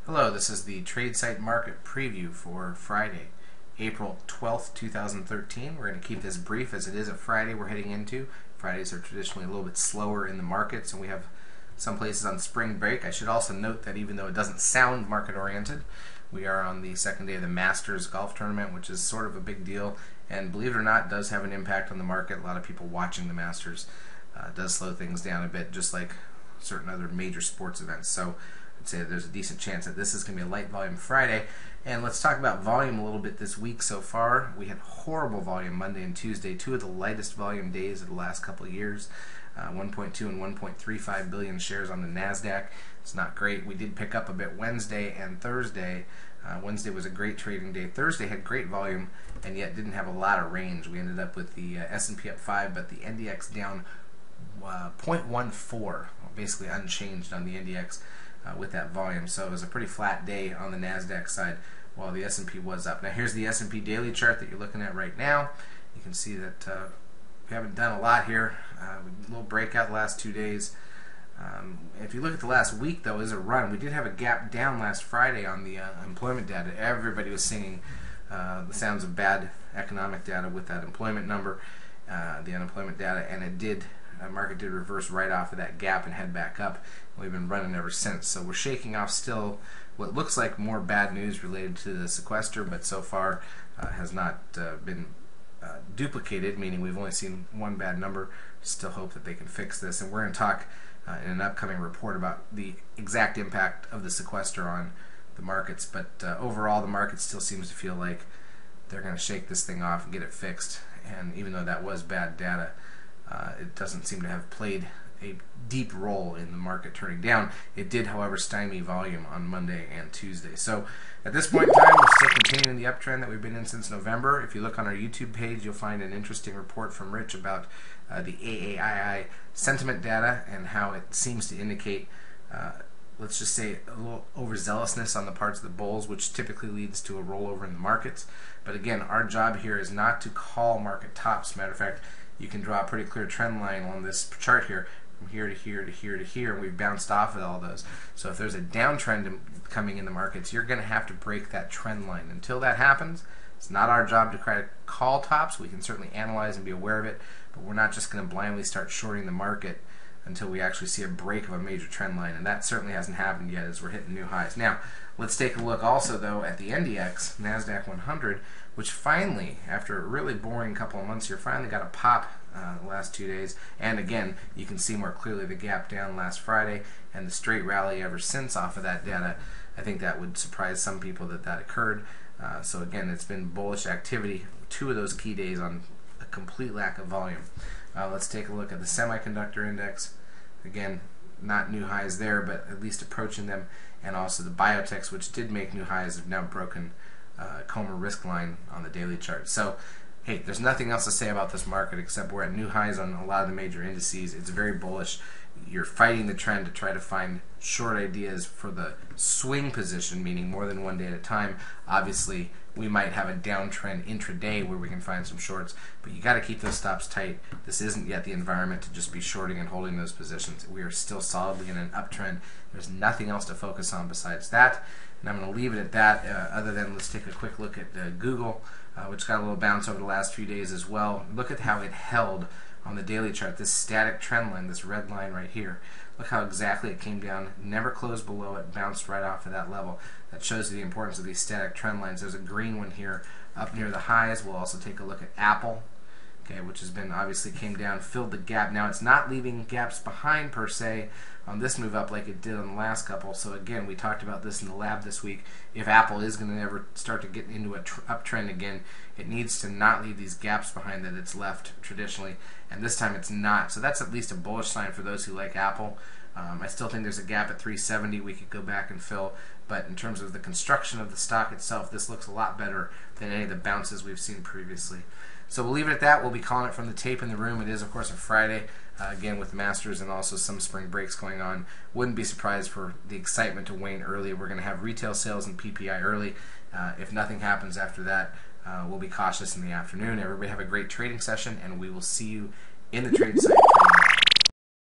Hello, this is the TradeSite Market Preview for Friday, April 12th, 2013. We're going to keep this brief as it is a Friday we're heading into. Fridays are traditionally a little bit slower in the markets, and we have some places on spring break. I should also note that even though it doesn't sound market-oriented, we are on the second day of the Masters golf tournament, which is sort of a big deal, and believe it or not, does have an impact on the market. A lot of people watching the Masters does slow things down a bit, just like certain other major sports events. So I'd say there's a decent chance that this is going to be a light volume Friday. And let's talk about volume a little bit this week so far. We had horrible volume Monday and Tuesday, two of the lightest volume days of the last couple of years. 1.2 and 1.35 billion shares on the NASDAQ. It's not great. We did pick up a bit Wednesday and Thursday. Wednesday was a great trading day. Thursday had great volume and yet didn't have a lot of range. We ended up with the S&P up 5, but the NDX down 0.14, basically unchanged on the NDX with that volume. So it was a pretty flat day on the NASDAQ side while the S&P was up. Now here's the S&P daily chart that you're looking at right now. You can see that we haven't done a lot here. A little breakout the last 2 days. If you look at the last week, though, is a run. We did have a gap down last Friday on the employment data. Everybody was singing the sounds of bad economic data with that employment number, the unemployment data, and it did. Market did reverse right off of that gap and head back up. We've been running ever since. So we're shaking off still what looks like more bad news related to the sequester, but so far has not been duplicated, meaning we've only seen one bad number. Still hope that they can fix this. And we're going to talk in an upcoming report about the exact impact of the sequester on the markets. But overall, the market still seems to feel like they're going to shake this thing off and get it fixed. And even though that was bad data, it doesn't seem to have played a deep role in the market turning down. It did, however, stymie volume on Monday and Tuesday. So at this point in time, we're still continuing the uptrend that we've been in since November. If you look on our YouTube page, you'll find an interesting report from Rich about the AAII sentiment data and how it seems to indicate, let's just say, a little overzealousness on the parts of the bulls, which typically leads to a rollover in the markets. But again, our job here is not to call market tops. Matter of fact, you can draw a pretty clear trend line on this chart here, from here to here to here to here, and we've bounced off of all those. So if there's a downtrend coming in the markets, you're going to have to break that trend line. Until that happens, it's not our job to try to call tops. We can certainly analyze and be aware of it, but we're not just going to blindly start shorting the market until we actually see a break of a major trend line, and that certainly hasn't happened yet as we're hitting new highs. Now, let's take a look also, though, at the NDX, NASDAQ 100, which finally, after a really boring couple of months here, finally got a pop the last 2 days. And again, you can see more clearly the gap down last Friday and the straight rally ever since off of that data. I think that would surprise some people that that occurred. So again, it's been bullish activity 2 of those key days on a complete lack of volume. Let's take a look at the semiconductor index. Again, not new highs there, but at least approaching them. And also the biotechs, which did make new highs, have now broken Comer risk line on the daily chart. So, hey, there's nothing else to say about this market except we're at new highs on a lot of the major indices. It's very bullish. You're fighting the trend to try to find short ideas for the swing position, meaning more than one day at a time. Obviously, we might have a downtrend intraday where we can find some shorts, but you got to keep those stops tight. This isn't yet the environment to just be shorting and holding those positions. We are still solidly in an uptrend. There's nothing else to focus on besides that, and I'm going to leave it at that, other than let's take a quick look at Google, which got a little bounce over the last few days as well. Look at how it held on the daily chart, this static trend line, this red line right here. Look how exactly it came down, never closed below it, bounced right off of that level. That shows you the importance of these static trend lines. There's a green one here up near the highs. We'll also take a look at Apple, okay, which has been obviously came down, filled the gap. Now it's not leaving gaps behind per se on this move up like it did on the last couple. So again, we talked about this in the lab this week. If Apple is going to ever start to get into an uptrend again, it needs to not leave these gaps behind that it's left traditionally, and this time it's not. So that's at least a bullish sign for those who like Apple. I still think there's a gap at 370 we could go back and fill, but in terms of the construction of the stock itself, this looks a lot better than any of the bounces we've seen previously. So we'll leave it at that. We'll be calling it from the tape in the room. It is, of course, a Friday, again with Masters and also some spring breaks going on. Wouldn't be surprised for the excitement to wane early. We're going to have retail sales and PPI early. If nothing happens after that, we'll be cautious in the afternoon. Everybody have a great trading session, and we will see you in the trade site.